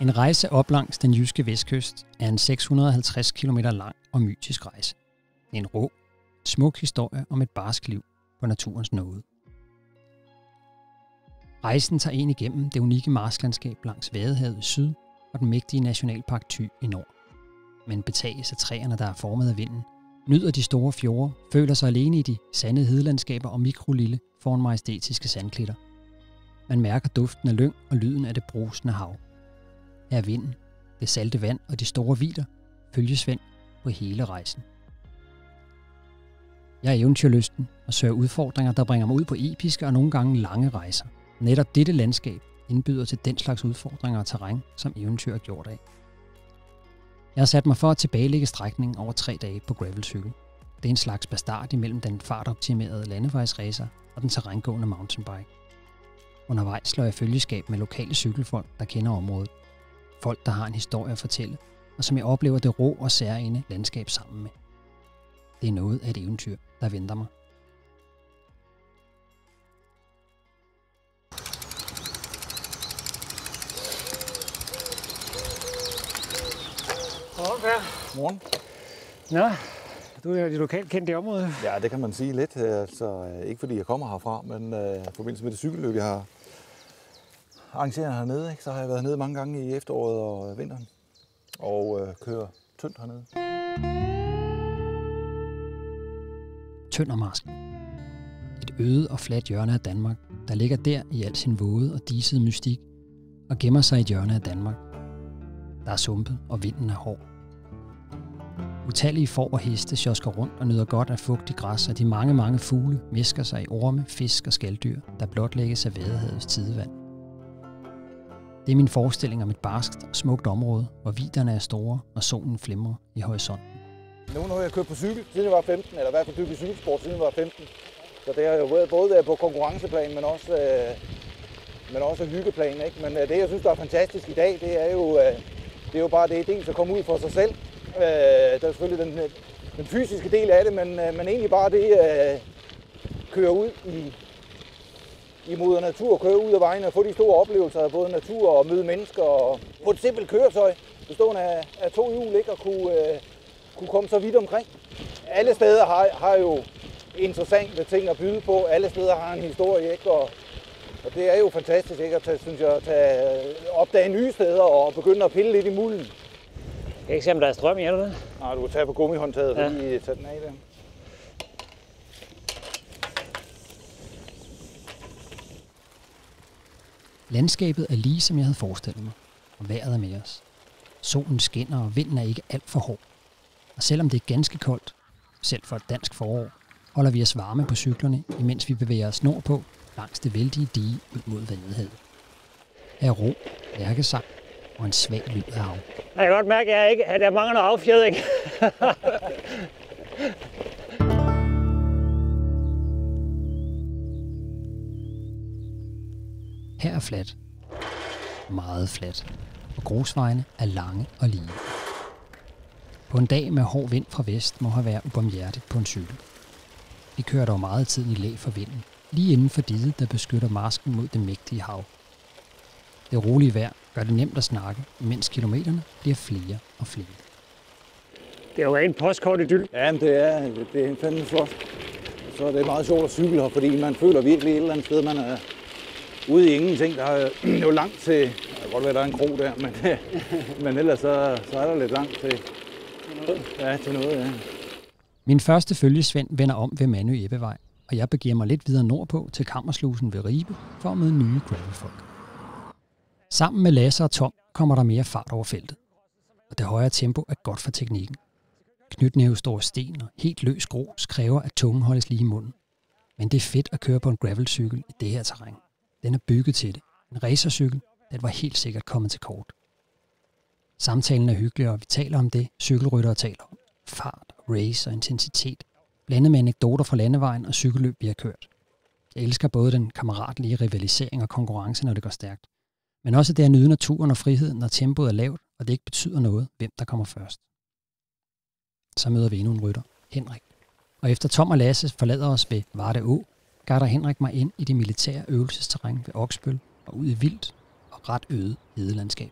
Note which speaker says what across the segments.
Speaker 1: En rejse op langs den jyske vestkyst er en 650 km lang og mytisk rejse. En rå, smuk historie om et barsk liv på naturens nåde. Rejsen tager en igennem det unikke marsklandskab langs Vadehavet i syd og den mægtige nationalpark Thy i nord. Men betages af træerne, der er formet af vinden, nyder de store fjorde, føler sig alene i de sandede hedelandskaber og mikrolille foran majestætiske sandklitter. Man mærker duften af lyng og lyden af det brusende hav. Her er vinden, det salte vand og de store vidder, følgesvend på hele rejsen. Jeg er eventyrlysten og søger udfordringer, der bringer mig ud på episke og nogle gange lange rejser. Netop dette landskab indbyder til den slags udfordringer og terræn, som eventyr er gjort af. Jeg har sat mig for at tilbagelægge strækningen over 3 dage på gravelcykel. Det er en slags bastard imellem den fartoptimerede landevejsracer og den terrængående mountainbike. Undervejs slår jeg følgeskab med lokale cykelfolk, der kender området. Folk, der har en historie at fortælle, og som jeg oplever det rå og særlige landskab sammen med. Det er noget af et eventyr, der venter mig.
Speaker 2: Godmorgen, Per.
Speaker 3: Morgen.
Speaker 2: Nå, du er jo lokalt kendt i området.
Speaker 3: Ja, det kan man sige lidt. Så ikke fordi jeg kommer herfra, men i forbindelse med det cykelløb, jeg har arrangeret hernede, ikke? Så har jeg været hernede mange gange i efteråret og vinteren og kører tyndt hernede.
Speaker 1: Tøndermarsken. Et øde og fladt hjørne af Danmark, der ligger der i al sin våde og disede mystik og gemmer sig i et hjørne af Danmark. Der er sumpet, og vinden er hård. Utallige får og heste sjosker rundt og nyder godt af fugtigt græs, og de mange fugle misker sig i orme, fisk og skalddyr, der blotlægges af Vadehavets tidevand. Det er min forestilling om et barskt og smukt område, hvor vidderne er store og solen flimrer i horisonten.
Speaker 3: Nu har jeg kørt på cykel, siden jeg var 15, eller i hvert fald dykket cykelsport, siden jeg var 15. Så det har jo været både på konkurrenceplan, men også hyggeplan. Ikke? Men det, jeg synes, der er fantastisk i dag, det er jo bare det dels at komme ud for sig selv. Der er selvfølgelig den fysiske del af det, men egentlig bare det køre ud i moder natur, køre ud af vejen og få de store oplevelser af både natur og møde mennesker. Og på et simpelt køretøj, bestående af 2 hjul, ikke? Og kunne komme så vidt omkring. Alle steder har jo interessante ting at byde på. Alle steder har en historie, ikke? Og det er jo fantastisk, ikke? At opdage nye steder og begynde at pille lidt i mulden.
Speaker 2: Jeg kan ikke se, om der er strøm i, er det?
Speaker 3: Nej, du kan tage på gummihåndtaget, ja. Fordi tage den af der.
Speaker 1: Landskabet er lige som jeg havde forestillet mig, og vejret er med os. Solen skinner, og vinden er ikke alt for hård. Og selvom det er ganske koldt, selv for et dansk forår, holder vi os varme på cyklerne, imens vi bevæger os nordpå langs det vældige dige ud mod Vadehavet. Her er ro, lærkesang og en svag lyd af hav.
Speaker 2: Jeg kan godt mærke, at jeg mangler noget affjedring.
Speaker 1: Her er fladt. Meget fladt. Og grusvejene er lange og lige. På en dag med hård vind fra vest må have været ubarmhjertigt på en cykel. Vi kører dog meget tiden i læ for vinden, lige inden for diget, der beskytter marsken mod det mægtige hav. Det rolige vejr gør det nemt at snakke, mens kilometerne bliver flere og flere.
Speaker 2: Det er jo en postkort idyl.
Speaker 3: Ja, men det er fandme flot. Så er det meget sjovt at cykle her, fordi man føler virkelig et eller andet sted, man er ude i ingenting. Der er jo langt til, det kan godt være, der er en kro der, men ellers så er der lidt langt til noget, ja.
Speaker 1: Min første følgesvend vender om ved Mandø Ebbevej, og jeg begiver mig lidt videre nordpå til Kammerslusen ved Ribe for at møde nye gravelfolk. Sammen med Lasse og Tom kommer der mere fart over feltet, og det højere tempo er godt for teknikken. Knytnæve store sten og helt løs grus kræver, at tungen holdes lige i munden. Men det er fedt at køre på en gravelcykel i det her terræn. Den er bygget til det. En racercykel, den var helt sikkert kommet til kort. Samtalen er hyggelig, og vi taler om det, cykelryttere taler om. Fart, race og intensitet, blandet med anekdoter fra landevejen og cykelløb, vi har kørt. Jeg elsker både den kammeratlige rivalisering og konkurrence, når det går stærkt, men også det at nyde naturen og friheden, når tempoet er lavt, og det ikke betyder noget, hvem der kommer først. Så møder vi endnu en rytter, Henrik. Og efter Tom og Lasse forlader os ved Varde Å, guider Henrik mig ind i det militære øvelsesterræn ved Oksbøl og ud i vildt og ret øde hedelandskab.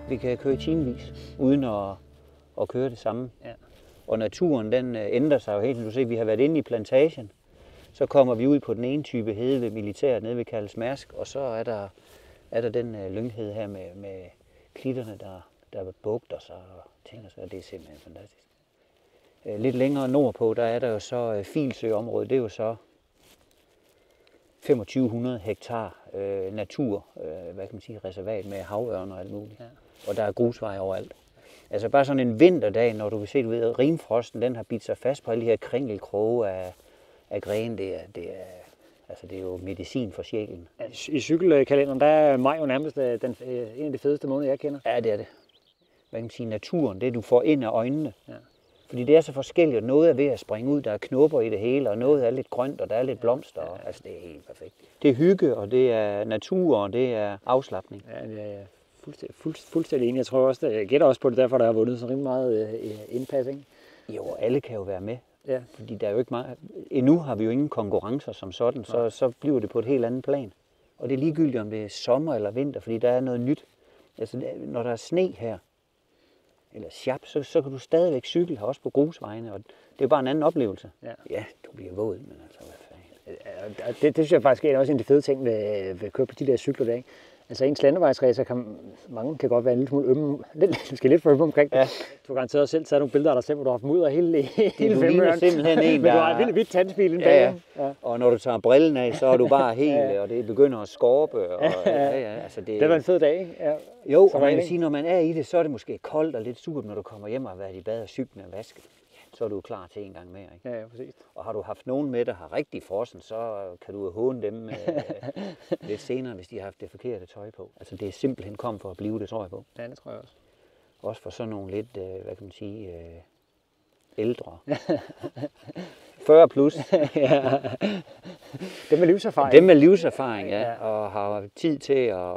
Speaker 4: Vi kan køre i timevis, uden at køre det samme. Ja. Og naturen, den ændrer sig jo helt. Du ser, vi har været inde i plantagen. Så kommer vi ud på den ene type hede ved militæret, nede ved Karlsmærsk, og så er der den lynghed her med klitterne, der bugter sig og ting og så. Det er simpelthen fantastisk. Lidt længere nordpå, der er der jo så Filsø-området. Det er jo så 2500 hektar natur, hvad kan man sige, reservat med havørner og alt muligt. Ja. Og der er grusveje overalt. Altså bare sådan en vinterdag, når du kan se, at rimfrosten, den har bidt sig fast på alle de her kringelkroge af grene, det er jo medicin for sjælen.
Speaker 2: I cykelkalenderen, der er maj jo nærmest en af de fedeste måneder, jeg kender.
Speaker 4: Ja, det er det. Hvad kan man sige, naturen, det du får ind af øjnene. Ja. Fordi det er så forskelligt, og noget er ved at springe ud, der er knopper i det hele, og noget er lidt grønt, og der er lidt blomster. Og, altså, det er helt perfekt. Det er hygge, og det er natur, og det er afslapning.
Speaker 2: Ja, det er fuldstændig enig. Jeg tror også, jeg gætter også på det, derfor der har vundet så rimelig meget indpas, ikke?
Speaker 4: Jo, alle kan jo være med. Ja. Fordi der er jo ikke meget. Endnu har vi jo ingen konkurrencer som sådan, så bliver det på et helt andet plan. Og det er ligegyldigt, om det er sommer eller vinter, fordi der er noget nyt. Altså, når der er sne her, eller sjap, så kan du stadigvæk cykle her også på grusvejene, og det er jo bare en anden oplevelse. Ja, du bliver våd, men altså, hvad fanden.
Speaker 2: Det synes jeg faktisk er også en af de fede ting ved at køre på de der cykler der, ikke? Altså ens landevejsræser mange kan godt være en lille smule ømme, lidt for ømme omkring det. Ja. Du har garanteret selv taget nogle billeder af dig selv, hvor du har haft mudder hele
Speaker 4: femøren. Simpelthen en,
Speaker 2: men du har et vildt hvidt tandspil bag.
Speaker 4: Ja. Og når du tager brillen af, så er du bare helt, og det begynder at skorpe. Og, altså
Speaker 2: det var en fed dag, ikke? Ja.
Speaker 4: Jo, og man kan sige, når man er i det, så er det måske koldt og lidt surt, når du kommer hjem og har været i bad og cyklen og vasket. Så er du klar til en gang mere, ikke?
Speaker 2: Ja, præcis.
Speaker 4: Og har du haft nogen med, der har rigtig frossen, så kan du håne dem lidt senere, hvis de har haft det forkerte tøj på. Altså det er simpelthen kommet for at blive, det tror jeg på.
Speaker 2: Ja, det tror jeg også.
Speaker 4: Også for sådan nogle lidt, hvad kan man sige, ældre. 40 plus.
Speaker 2: Ja. Dem med livserfaring.
Speaker 4: Dem med livserfaring, ja. Og har tid til at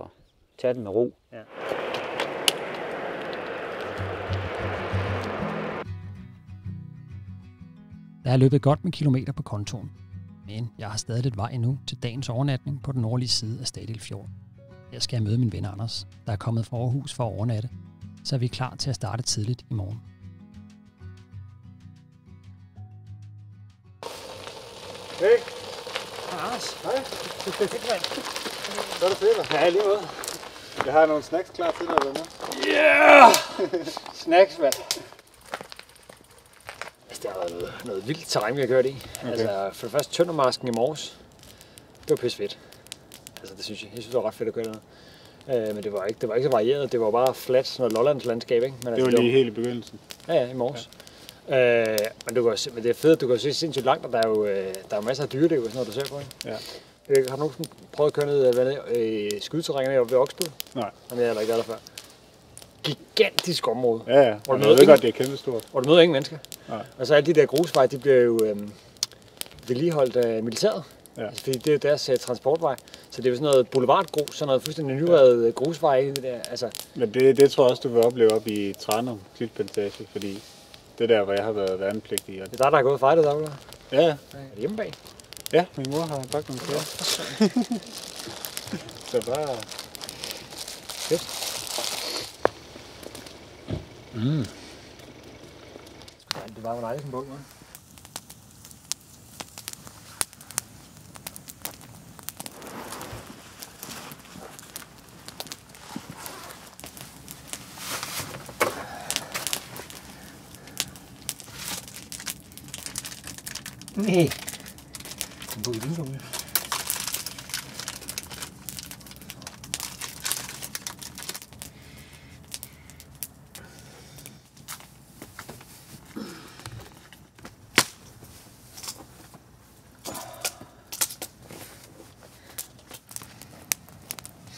Speaker 4: tage den med ro. Ja.
Speaker 1: Der er løbet godt med kilometer på kontoen, men jeg har stadig lidt vej endnu til dagens overnatning på den nordlige side af Stadil Fjord. Her skal jeg møde min ven Anders, der er kommet fra Aarhus for at overnatte, så er vi klar til at starte tidligt i morgen.
Speaker 3: Hey.
Speaker 2: Anders.
Speaker 3: Hej.
Speaker 2: Det er fedt, mand.
Speaker 3: Så er det fedt.
Speaker 2: Ja, lige måde.
Speaker 3: Jeg har nogle snacks klar til dig, venner.
Speaker 2: Yeah! Snacks, mand. Det har været noget vildt terræn, vi har kørt i. Okay. Altså, for det første Tøndermarsken i morges. Det var pisse fedt. Altså, det synes jeg. Jeg synes, det var ret fedt at køre noget. Men det var ikke så varieret. Det var bare flat, sådan noget Lollandslandskab, ikke? Men
Speaker 5: det var lige helt i begyndelsen.
Speaker 2: Ja, i morges. Ja. Men det er fedt, du kan se sindssygt langt, og der er jo masser af dyreliv og sådan noget, du ser på, ikke? Ja. Har du nogensinde prøvet at køre ned i skydeterrænet oppe ved Oksbøl?
Speaker 5: Nej.
Speaker 2: Jamen, jeg har ikke været der før. Gigantisk område.
Speaker 5: Ja, jeg ved godt, det er kæmpestort.
Speaker 2: Og du møder ingen mennesker.
Speaker 5: Nej.
Speaker 2: Og så alle de der grusveje, de bliver jo vedligeholdt af militæret. Ja. Altså, fordi det er jo deres transportvej. Så det er jo sådan noget boulevardgrus, sådan noget fuldstændig nyrevet grusvej. Det der, altså.
Speaker 5: Men det tror jeg også, du vil opleve op i Tranum Klitplantage, fordi det der, hvor jeg har været værnepligtig.
Speaker 2: Det er der har gået fejlet der, eller?
Speaker 5: Ja.
Speaker 2: Er det hjemme bag?
Speaker 5: Ja, min mor har bagt nogle klæder. Så bare...
Speaker 2: Fedt. Det var jo dejligt som båd, hva'? Nej. Den båd i vinduet.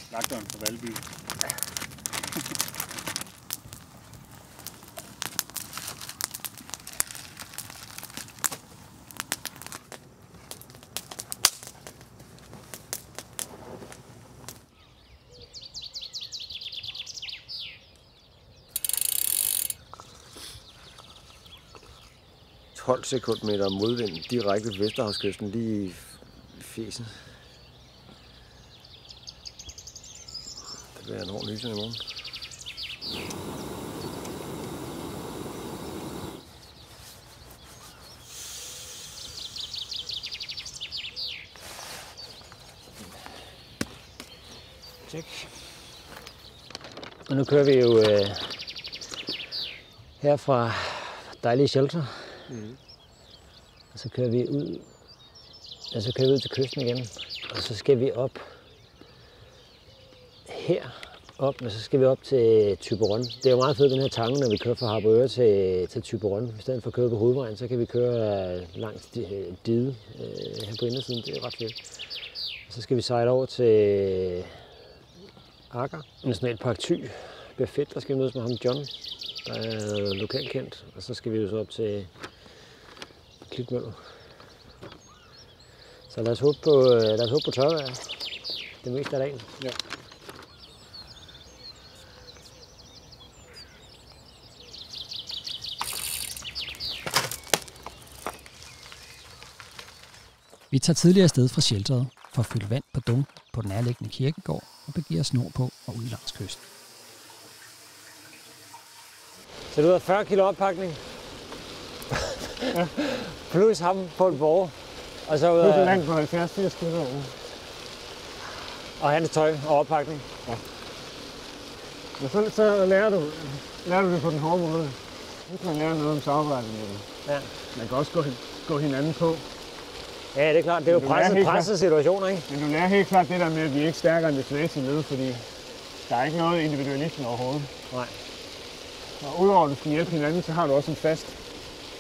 Speaker 5: Slagteren fra Valby.
Speaker 2: 12 sekundmeter modvind direkte på Vesterhavskysten, lige i fesen. Det bliver en hård lysning i morgen.
Speaker 1: Check. Og nu kører vi jo her fra dejlige shelter. Og så kører vi ud. Og så kører vi ud til kysten igen. Og så skal vi op her op, og så skal vi op til Thyborøn. Det er jo meget fedt, den her tange, når vi kører fra Harboøre til Thyborøn. I stedet for at køre på hovedvejen, så kan vi køre langs diget her på indersiden. Det er ret fedt. Og så skal vi sejle over til Akker, Nationalpark Thy. Det bliver fedt, der skal vi mødes med ham John, der er lokalkendt. Og så skal vi jo så op til Klitmøller. Så lad os håbe på tørvejr det meste af dagen.
Speaker 5: Ja.
Speaker 1: Vi tager tidligere afsted fra shelteret for at fylde vand på dunken på den nærliggende kirkegård og begiver os nordpå og ud langs kysten. Så du har 40 kilo oppakning?
Speaker 2: Ja.
Speaker 1: Plus ham på et borg. Og så ud
Speaker 2: af...
Speaker 1: af...
Speaker 2: langt på 70-80 kilo.
Speaker 1: Og hans tøj og oppakning.
Speaker 2: Ja. Men så lærer du det på den hårde måde. Nu kan man lære noget om samarbejde med det.
Speaker 1: Ja.
Speaker 2: Man kan også gå hinanden på.
Speaker 1: Ja, det er klart. Det er jo presset situationer, ikke?
Speaker 2: Men du lærer helt klart det der med, at vi er ikke stærkere end det svageste led, fordi der er ikke noget individualisme overhovedet.
Speaker 1: Nej.
Speaker 2: Og udover at du skal hjælpe hinanden, så har du også en fast,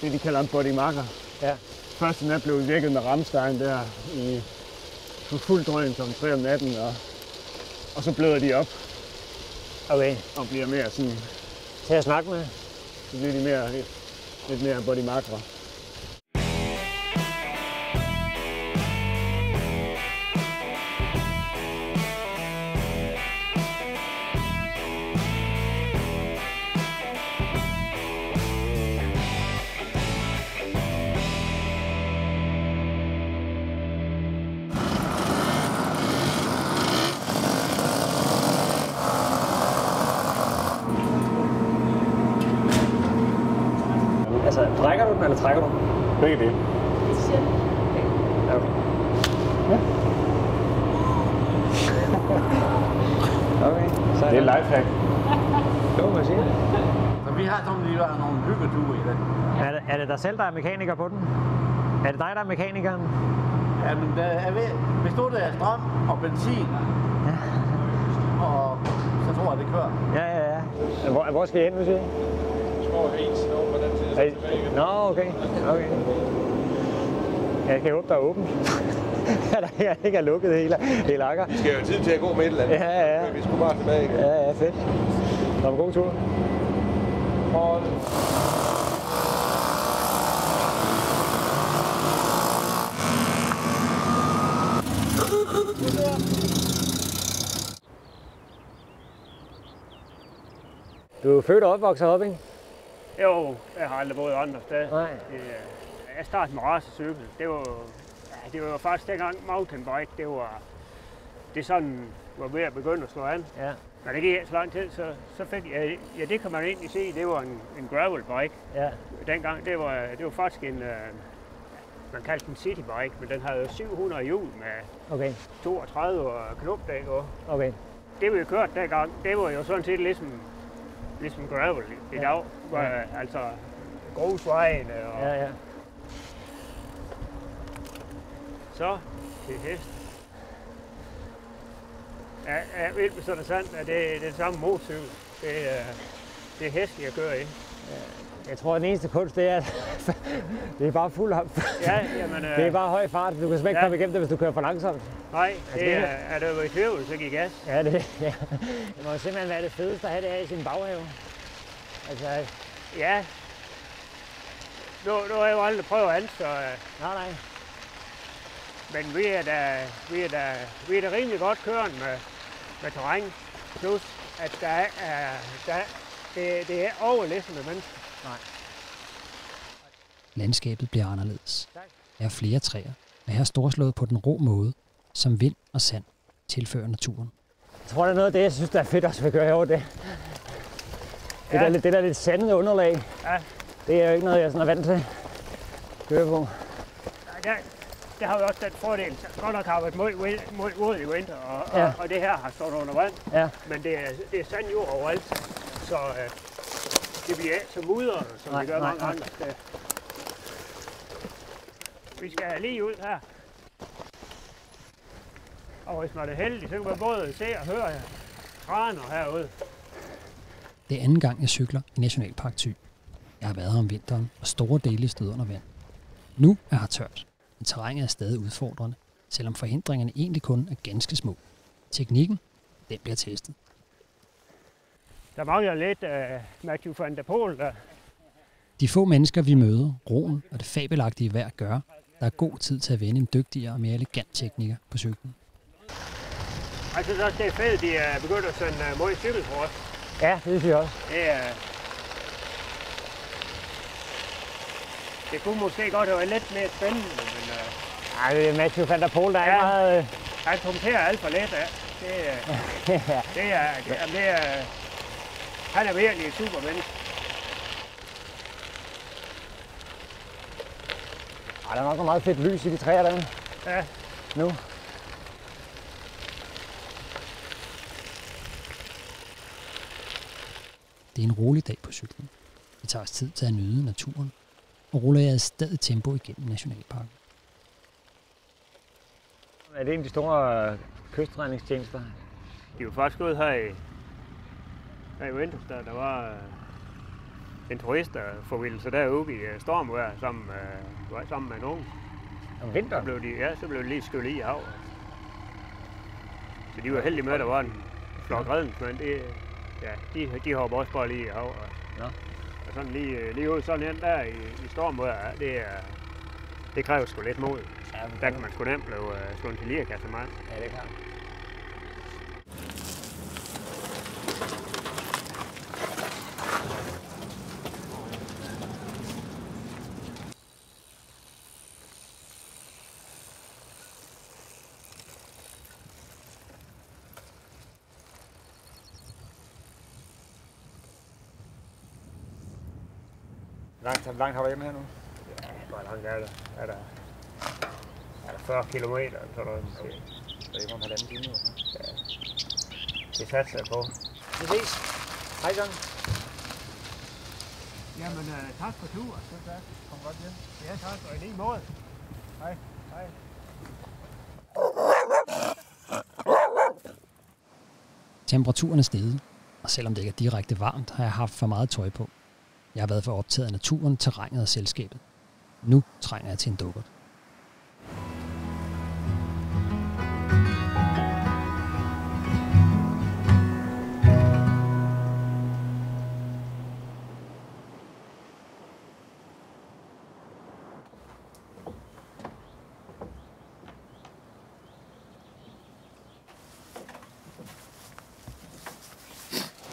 Speaker 2: det de kalder en body marker.
Speaker 1: Ja.
Speaker 2: Første nat blev vi vækket med Rammstein der på fuld drøn kl. 3 om natten, og så bløder de op.
Speaker 1: Okay.
Speaker 2: Og bliver mere sådan...
Speaker 1: Til at snakke med?
Speaker 2: Så bliver de lidt mere body marker.
Speaker 1: Drikker du den, eller trækker du?
Speaker 5: Begge dele.
Speaker 1: Ja, okay.
Speaker 2: Ja.
Speaker 1: Okay, så
Speaker 5: Det er lifehack.
Speaker 1: Det må man sige.
Speaker 6: Så vi har sådan lige nogle hyggeture i det.
Speaker 1: Er det dig selv, der er mekaniker på den? Er det dig, der er mekanikeren?
Speaker 6: Ja, men der er ved, hvis nu der er strøm og benzin, og så tror jeg, det kører.
Speaker 1: Ja. Hvor skal I hen, nu siger I?
Speaker 5: Skår helt over på den side, så tilbage igen.
Speaker 1: Nå, okay. Jeg kan håbe, der er åbent. Jeg ikke er lukket hele Akker.
Speaker 3: Vi skal jo have tid til at gå med et eller andet.
Speaker 1: Ja.
Speaker 3: Men vi skulle bare tilbage igen.
Speaker 1: Ja, fedt. Nå, god tur. Du er født og opvokset op, ikke?
Speaker 7: Jo, jeg har aldrig boet andre steder.
Speaker 1: Nej.
Speaker 7: Jeg startede med racercykel. Det var faktisk dengang mountainbike, det sådan var ved at begynde at slå an.
Speaker 1: Ja.
Speaker 7: Men det gik ikke så lang tid, så fik jeg, ja, det kan man egentlig se, det var en gravelbike.
Speaker 1: Ja.
Speaker 7: Dengang, det var faktisk en, man kaldte den citybike, men den havde 700 hjul med 32 knopdæk.
Speaker 1: Okay.
Speaker 7: Det vi kørte dengang, det var jo sådan set ligesom gravel i dag, hvor altså grusvejene og så til hest. Jeg ved med sådan sandt, at det er det samme motorcykel. Det er hest, jeg kører i.
Speaker 1: Jeg tror, at den eneste kunst, det er, det er bare fuld hamp.
Speaker 7: Ja, jamen,
Speaker 1: det er bare høj fart. Du kan slet ikke komme igennem det, hvis du kører for langsomt.
Speaker 7: Nej, det er det jo i tvivl, så gik gas.
Speaker 1: Ja, det må jo simpelthen være det fedeste at have det her i sin baghave. Altså,
Speaker 7: ja. Nu har jeg jo aldrig prøvet andet, så...
Speaker 1: Nej.
Speaker 7: Men vi er da rimelig godt kørende med terræn. Plus, at det er overlæssende mennesker.
Speaker 1: Nej. Landskabet bliver anderledes. Her er flere træer, og her er storslået på den rå måde, som vind og sand tilfører naturen.
Speaker 2: Jeg tror, det er noget af det, jeg synes, der er fedt også ved at gøre herovre. Det der lidt sandede underlag, det er jo ikke noget, jeg sådan er vant til at køre på.
Speaker 7: Det har jo også den fordel. Godt nok har været mod i vinter, og det her har stået under vand.
Speaker 2: Ja.
Speaker 7: Men det er sand jord overalt, så det bliver ikke så mudret, som det gør mange andre steder. Vi skal lige ud her. Og hvis man er heldig, så kan man både se og høre traner herude.
Speaker 1: Det er anden gang, jeg cykler i Nationalpark Thy. Jeg har været her om vinteren, og store dele stod under vand. Nu er her tørt, men terrænet er stadig udfordrende, selvom forhindringerne egentlig kun er ganske små. Teknikken, den bliver testet.
Speaker 7: Der mangler lidt Mathieu van der Poel.
Speaker 1: De få mennesker, vi møder, roen og det fabelagtige vejr gør, der er god tid til at vende en dygtigere og mere elegant tekniker på cyklen.
Speaker 7: Jeg synes også, det er fedt, de er begyndt at sende mod cykel for os.
Speaker 2: Ja, det synes jeg også.
Speaker 7: Det kunne måske godt have været lidt mere spændende, men...
Speaker 2: Nej, det er Mathieu van der Poel, der er meget...
Speaker 7: Han punkterer alt for let af. Han er virkelig et super menneske.
Speaker 2: Der er nok meget fedt lys i de træer der.
Speaker 7: Ja.
Speaker 2: Nu.
Speaker 1: Det er en rolig dag på cyklen. Vi tager os tid til at nyde naturen og ruller jeg i stadig tempo igennem nationalparken.
Speaker 2: Er det en af de store kystredningstjenester?
Speaker 7: De var faktisk ude her i Vinterstad. Der var en turisterforvildelse derude i stormvejr sammen med en unge.
Speaker 2: Om vinteren?
Speaker 7: Så blev de lige skyllet i havet. Så de var heldige med, at der var en flok redningsmænd. De hopper også bare lige i havet.
Speaker 2: Ja.
Speaker 7: Og sådan lige ud sådan en der i stormvejr, det kræver sgu lidt mod.
Speaker 2: Ja,
Speaker 7: der kan man sgu nemt blive slået til lirakasse mand.
Speaker 2: Ja, det er klart.
Speaker 3: Hvor langt har du hjemme her nu?
Speaker 7: Ja, hvor langt er det? Er der 40 kilometer eller sådan noget?
Speaker 3: Det er om halvanden time.
Speaker 7: Ja. Det satser jeg på.
Speaker 3: Vi ses. Hej John.
Speaker 7: Jamen, tak for turen. Så tak. Kom godt hjem. Ja, tak. Og i lige måde. Hej. Hej.
Speaker 1: Temperaturen er steget, og selvom det ikke er direkte varmt, har jeg haft for meget tøj på. Jeg har været for optaget af naturen, terrænet og selskabet. Nu trænger jeg til en dukkert.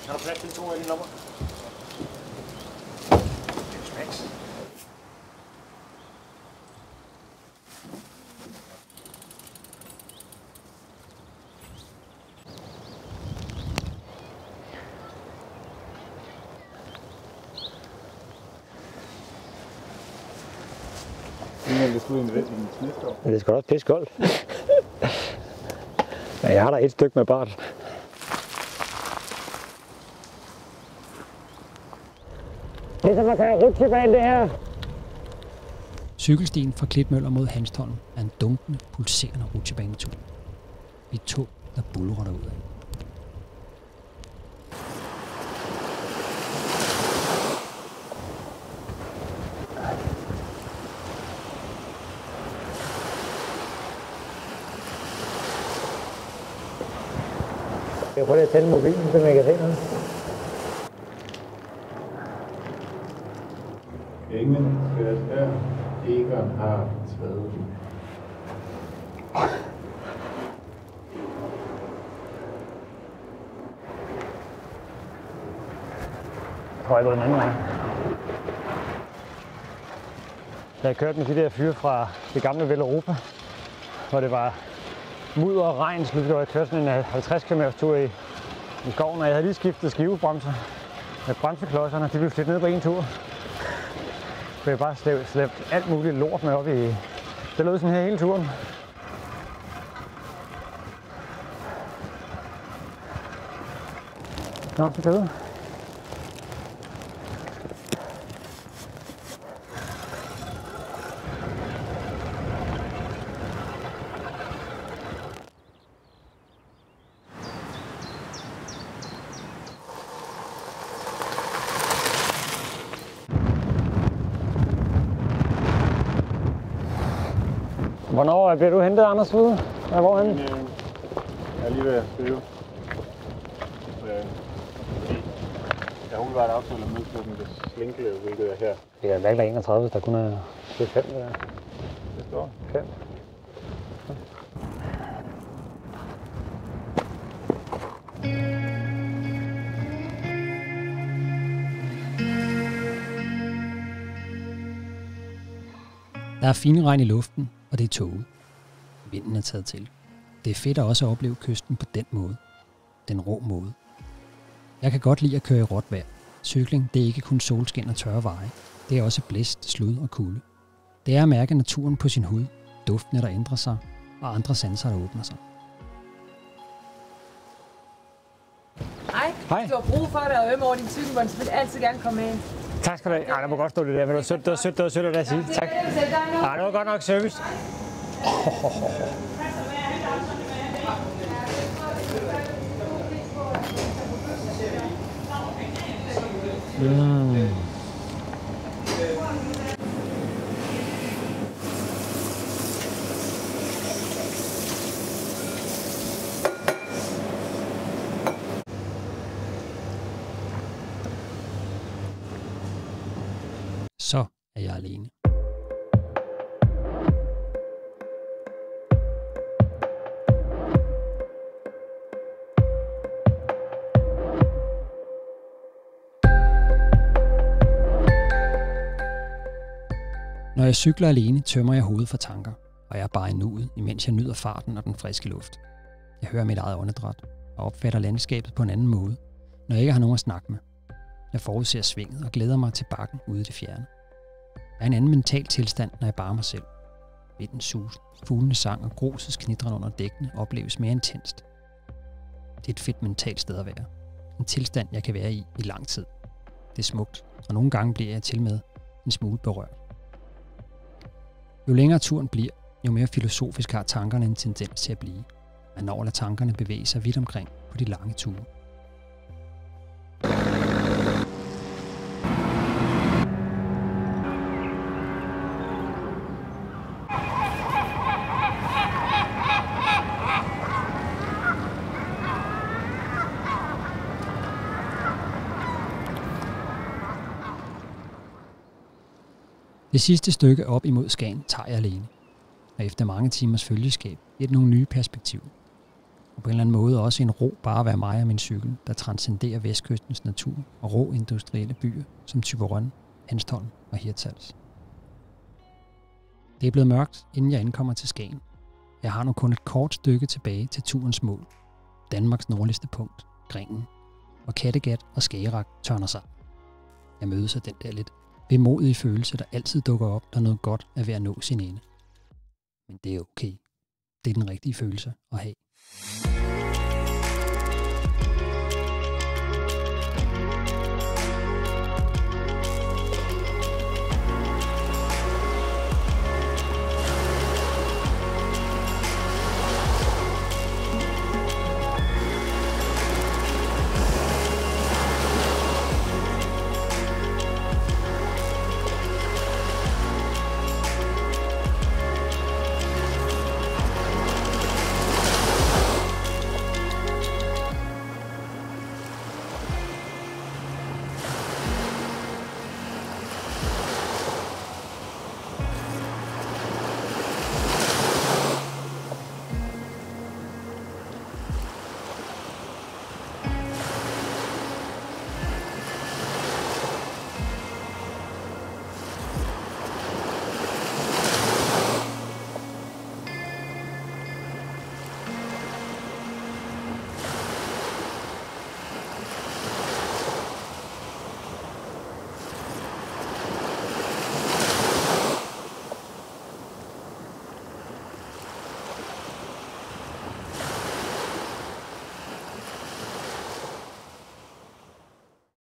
Speaker 3: Har du plads til 2 af dine lommer?
Speaker 2: Men det er sgu også pisse koldt. Ja, jeg har da et stykke med bart. Det er så, man kan rutsjebane det her.
Speaker 1: Cykelstien fra Klitmøller mod Hanstholm er en dunkende, pulserende rutsjebanetur. Et tog, der buldrer derudad.
Speaker 2: Jeg prøver at tænde mobilen, så man kan se noget.
Speaker 5: Ingen skal her. Egon har taget.
Speaker 2: Jeg tror, jeg går den anden vej. Da jeg kørte med de der fyre fra det gamle Velropa, hvor det var mudder og regn, så jeg kørte sådan en 50 km tur i skoven, og jeg havde lige skiftet skivebremser. Med bremseklodserne, de blev slidt ned på en tur. Så jeg bare slæbt alt muligt lort med op i. Det lød sådan her hele turen. Nå, så det. Hvornår bliver du hentet, Anders, ude? Hvorhen?
Speaker 5: Jeg er lige ved at flyve. Jeg har umiddelbart aftalt at møde klubben, hvis Slinkelev, hvilket er her.
Speaker 2: Det er mærkeligt 31, hvis der kun er 5 der.
Speaker 5: Det står
Speaker 2: 5. Der er finregn i luften, og det er tåget. Vinden er taget til. Det er fedt at også opleve kysten på den måde. Den rå måde. Jeg kan godt lide at køre i råt vejr. Cykling, det er ikke kun solskin og tørre veje. Det er også blæst, slud og kulde. Det er at mærke naturen på sin hud, duftene der ændrer sig, og andre sanser der åbner sig.
Speaker 8: Hej. Du har brug for det og ømme over din cykel, må du selvfølgelig altid gerne komme med.
Speaker 2: Tak skal du have. Der må godt stå det der, men det var sødt at sige. Tak. Det var godt nok service. Så er jeg alene. Når jeg cykler alene, tømmer jeg hovedet for tanker, og jeg er bare i nuet, imens jeg nyder farten og den friske luft. Jeg hører mit eget åndedræt og opfatter landskabet på en anden måde, når jeg ikke har nogen at snakke med. Jeg forudser svinget og glæder mig til bakken ude i det fjerne. Jeg er en anden mental tilstand, når jeg bare er mig selv. Vindens sus, fuglenes sang og grusets knitren under dækkene opleves mere intenst. Det er et fedt mentalt sted at være. En tilstand, jeg kan være i lang tid. Det er smukt, og nogle gange bliver jeg til med en smule berørt. Jo længere turen bliver, jo mere filosofisk har tankerne en tendens til at blive. Man når at lade tankerne bevæge sig vidt omkring på de lange ture. Det sidste stykke op imod Skagen tager jeg alene, og efter mange timers følgeskab giver det nogle nye perspektiver. Og på en eller anden måde også en ro bare at være mig og min cykel, der transcenderer vestkystens natur og rå industrielle byer som Thyborøn, Hanstholm og Hirtshals. Det er blevet mørkt, inden jeg ankommer til Skagen. Jeg har nu kun et kort stykke tilbage til turens mål. Danmarks nordligste punkt, Grenen, hvor Kattegat og Skagerrak tørner sig. Jeg mødes af den der lidt vemodige følelse, der altid dukker op, når noget godt er ved at nå sin ende. Men det er okay. Det er den rigtige følelse at have.